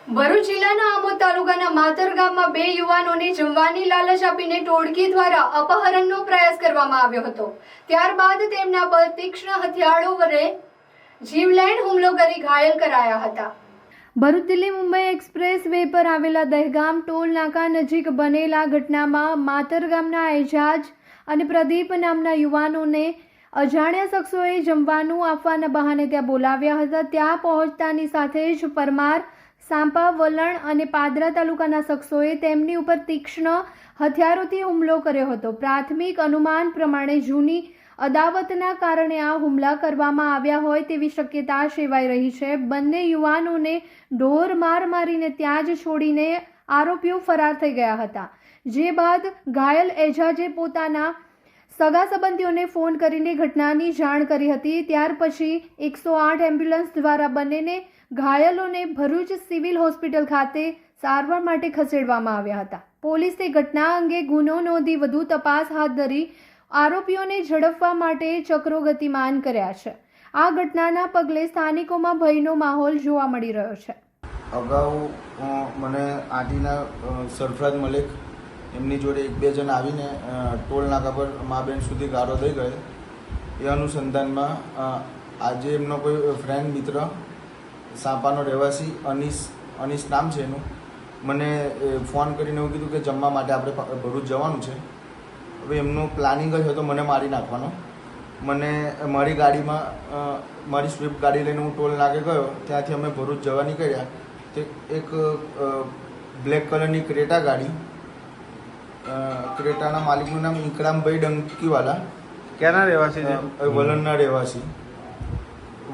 ભરૂચ જિલ્લાના આમોદ તાલુકાના માતર ગામમાં બે યુવાનોને જમવાની લાલચ આપીને ટોળકી દ્વારા અપહરણનો પ્રયાસ કરવામાં આવ્યો હતો। ત્યારબાદ તેમના પર તીક્ષ્ણ હથિયારો વડે જીવલેણ હુમલો કરી ઘાયલ કરાયા હતા। ભરૂચ દિલ્હી મુંબઈ એક્સપ્રેસ વે પર આવેલા દહેગામ ટોલ નાકા નજીક બનેલા ઘટનામાં માતર ગામના એજાજ અને પ્રદીપ નામના યુવાનોને અજાણ્યા શખ્સોએ જમવાનું આપવાના બહાને ત્યાં બોલાવ્યા હતા। ત્યાં પહોંચતાની સાથે જ પરમાર, સાંપા, વલણ અને પાદરા તાલુકાના શખ્સોએ તેમની ઉપર તીક્ષ્ણ હથિયારોથી હુમલો કર્યો હતો। પ્રાથમિક અનુમાન પ્રમાણે જૂની અદાવતના કારણે આ હુમલા કરવામાં આવ્યા હોય તેવી શક્યતા સેવાઈ રહી છે। બંને યુવાનોને ઢોર માર મારીને ત્યાં જ છોડીને આરોપીઓ ફરાર થઈ ગયા હતા। જે બાદ ઘાયલ એજાજે પોતાના સગા સંબંધીઓને ફોન કરીને ઘટનાની જાણ કરી હતી। ત્યાર પછી 108 એમ્બ્યુલન્સ દ્વારા બંનેને ઘાયલોને ભરૂચ સિવિલ હોસ્પિટલ ખાતે સારવાર માટે ખસેડવામાં આવ્યા હતા। પોલીસે ઘટના અંગે ગુનો નોંધી વધુ તપાસ હાથ ધરી આરોપીઓને ઝડપવા માટે ચક્રો ગતિમાન કર્યા છે। આ ઘટનાના પગલે સ્થાનિકોમાં ભયનો માહોલ જોવા મળી રહ્યો છે। અગાઉ મને આટીના સરફરાજ મલિક એમની જોડે એક બે જણ આવીને ટોલ નાકા પર મા બેન સુધી ગાળો દઈ ગયેલ। એ અનુસંધાનમાં આજે એમનો કોઈ ફ્રેન્ડ મિત્ર સાંપાનો રહેવાસી અનીસ નામ છે એનું, મને ફોન કરીને એવું કીધું કે જમવા માટે આપણે ભરૂચ જવાનું છે। હવે એમનું પ્લાનિંગ જ હતો મને મારી નાખવાનો। મને મારી ગાડીમાં મારી સ્વિફ્ટ ગાડી લઈને હું ટોલ નાકે ગયો। ત્યાંથી અમે ભરૂચ જવા નીકળ્યા। તે એક બ્લેક કલરની ક્રેટા ગાડી, ક્રેટાના માલિકનું નામ ઇકરામભાઈ ડંકીવાલા, ક્યાંના રહેવાસી છે? વલણના રહેવાસી।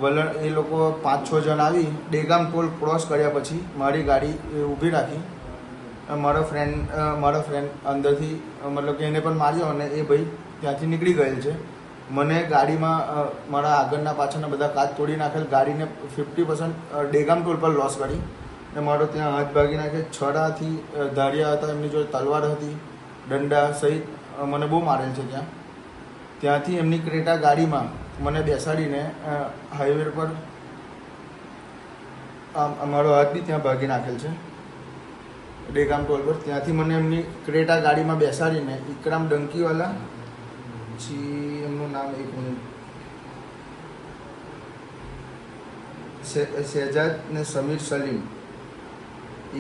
વલણ એ લોકો 5-6 જણ આવી ડેગામ ટોલ ક્રોસ કર્યા પછી મારી ગાડી ઊભી રાખી। મારો ફ્રેન્ડ અંદરથી મતલબ કે એને પણ માર્યો અને એ ભાઈ ત્યાંથી નીકળી ગયેલ છે। મને ગાડીમાં મારા આગળના પાછળના બધા કાચ તોડી નાખેલ, ગાડીને 50% ડેગામ ટોલ પર લોસ કરી ને મારો ત્યાં હાથ ભાગી નાખે। છડાથી ધારિયા હતા, એમની જોડે તલવાર હતી, દંડા સહિત મને બહુ મારેલ છે ત્યાં। ત્યાંથી એમની ક્રેટા ગાડીમાં મને બેસાડીને હાઈવે પર અમારો હાથ બી ત્યાં ભાગી નાખેલ છે ડેગામ ટોલ પર। ત્યાંથી મને એમની ક્રેટા ગાડીમાં બેસાડીને ઇકરામ ડંકીવાલા, પછી એમનું નામ એક મિનિટ, શહેજાદ ને સમીર સલીમ,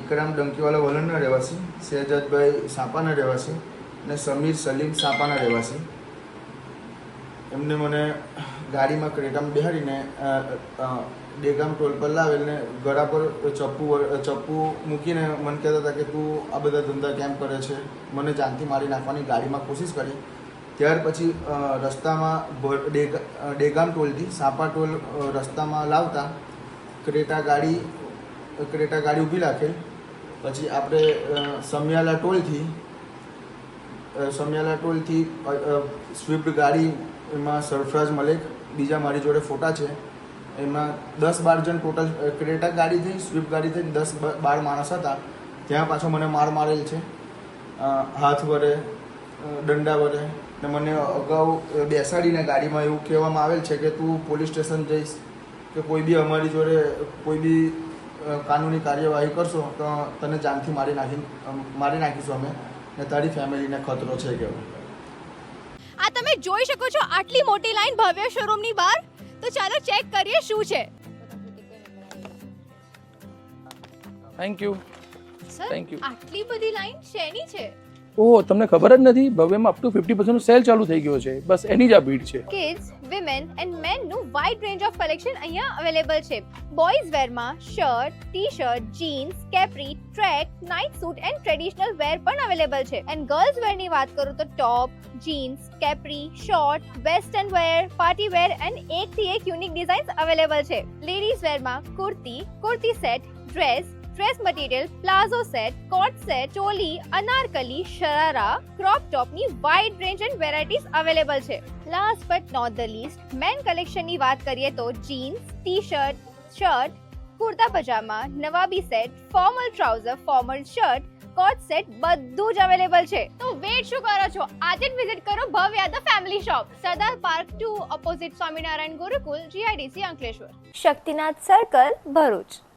ઇકરામ ડંકીવાલા વલણના રહેવાસી, શહેજાદભાઈ સાંપાના રહેવાસી ને સમીર સલીમ સાંપાના રહેવાસી, એમને મને ગાડીમાં ક્રેટામાં બેહાડીને ડેગામ ટોલ પર લાવેલને ગળા પર ચપ્પુ મૂકીને મને કહેતા હતા કે તું આ બધા ધંધા કેમ કરે છે, મને જાનથી મારી નાખવાની ગાડીમાં કોશિશ કરી। ત્યાર પછી રસ્તામાં ડેગામ ટોલથી સાંપા ટોલ રસ્તામાં લાવતા ક્રેટા ગાડી ઊભી રાખેલ। પછી આપણે સમિયાલા ટોલથી સ્વિફ્ટ ગાડી, એમાં સરફરાજ મલિક, બીજા મારી જોડે ફોટા છે, એમાં 10-12 જણ ટોટલ ક્રેટા ગાડીથી સ્વિફ્ટ ગાડીથી 10-12 માણસ હતા। ત્યાં પાછો મને મારેલ છે હાથ વડે, દંડા વડે ને મને અગાઉ બેસાડીને ગાડીમાં એવું કહેવામાં આવેલ છે કે તું પોલીસ સ્ટેશન જઈશ કે કોઈ બી અમારી જોડે કોઈ બી કાનૂની કાર્યવાહી કરશો તો તને જાનથી મારી નાખીશું અમે ને તારી ફેમિલીને ખતરો છે કે। આ તમે જોઈ શકો છો આટલી મોટી લાઈન ભવ્ય શોરૂમની બહાર, તો ચાલો ચેક કરીએ શું છે। Thank you sir, Thank you. આટલી બધી લાઈન શેની છે? ઓહો, તમને ખબર જ નથી? ભવ્યમાં અપ ટુ 50% સેલ ચાલુ થઈ ગયો છે, બસ એની જ આ ભીડ છે। કિડ્સ, વિમેન એન્ડ મેન નું વાઇડ રેન્જ ઓફ કલેક્શન અહીંયા અવેલેબલ છે। બોયઝ વેરમાં shirt, t shirt, jeans, capri, track, night suit and traditional wear પણ અવેલેબલ છે। એન્ડ ગર્લ્સ વેરની વાત કરું તો top, jeans, capri, short, western wear, party wear and એકથી એક યુનિક ડિઝાઇન્સ અવેલેબલ છે। લેડીઝ વેરમાં kurti set, dress material, palazzo set, coat set, choli, anarkali, sharara, crop ટોપની wide range and varieties available છે। Last but not the least, men કલેક્શનની વાત કરીએ તો jeans, t shirt, shirt, kurta pajama, નવાબી set, formal trouser, formal shirt, coat set બધું જ અવેલેબલ છે। તો વેટ શું કરો છો? આજે જ વિઝિટ કરો ભવ્ય the family shop, Sardar park 2 opposite Swaminarayan Gurukul, GIDC Ankleshwar, Shaktinath circle, Bharuch.